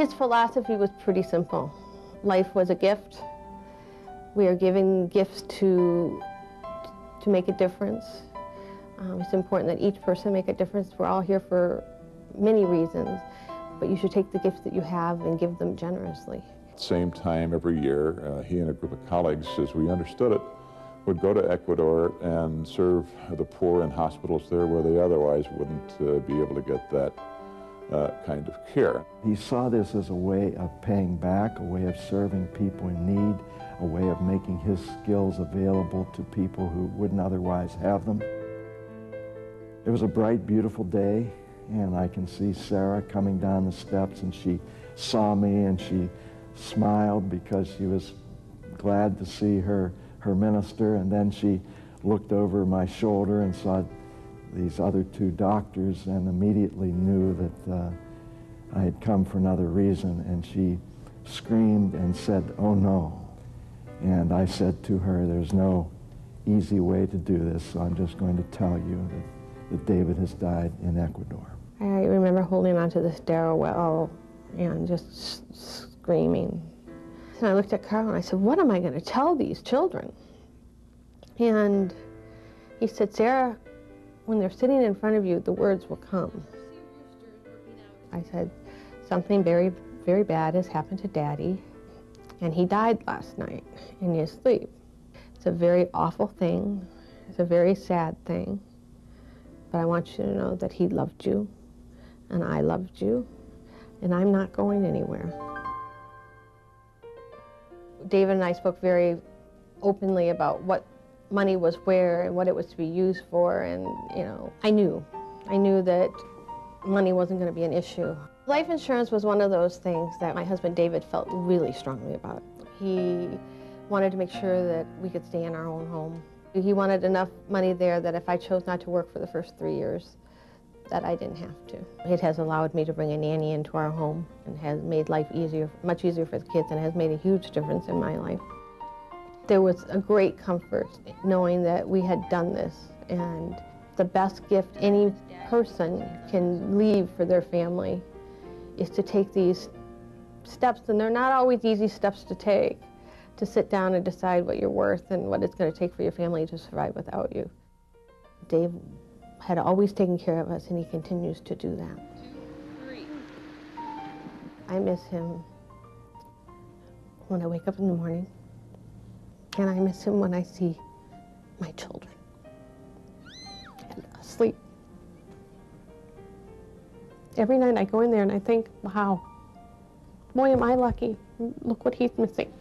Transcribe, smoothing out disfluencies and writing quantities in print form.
His philosophy was pretty simple. Life was a gift. We are giving gifts to make a difference. It's important that each person make a difference. We're all here for many reasons, but you should take the gifts that you have and give them generously. Same time every year, he and a group of colleagues, as we understood it, would go to Ecuador and serve the poor in hospitals there where they otherwise wouldn't be able to get that kind of care. He saw this as a way of paying back, a way of serving people in need, a way of making his skills available to people who wouldn't otherwise have them. It was a bright, beautiful day, and I can see Sarah coming down the steps, and she saw me and she smiled because she was glad to see her minister, and then she looked over my shoulder and saw these other two doctors and immediately knew that I had come for another reason, and she screamed and said, "Oh no." And I said to her, "There's no easy way to do this, so I'm just going to tell you that David has died in Ecuador." I remember holding onto the stairwell and just screaming. And I looked at Carl and I said, "What am I going to tell these children?" And he said, "Sarah, when they're sitting in front of you, the words will come." I said, "Something very, very bad has happened to Daddy, and he died last night in his sleep. It's a very awful thing. It's a very sad thing. But I want you to know that he loved you, and I loved you, and I'm not going anywhere." David and I spoke very openly about what money was where and what it was to be used for, and I knew that money wasn't going to be an issue. Life insurance was one of those things that my husband David felt really strongly about. He wanted to make sure that we could stay in our own home. He wanted enough money there that if I chose not to work for the first 3 years, that I didn't have to. It has allowed me to bring a nanny into our home and has made life easier, much easier for the kids, and has made a huge difference in my life. There was a great comfort knowing that we had done this, and the best gift any person can leave for their family is to take these steps, and they're not always easy steps to take, to sit down and decide what you're worth and what it's going to take for your family to survive without you. Dave had always taken care of us, and he continues to do that. 2, 3. I miss him when I wake up in the morning, and I miss him when I see my children asleep. Every night I go in there and I think, wow, boy, am I lucky. Look what he's missing.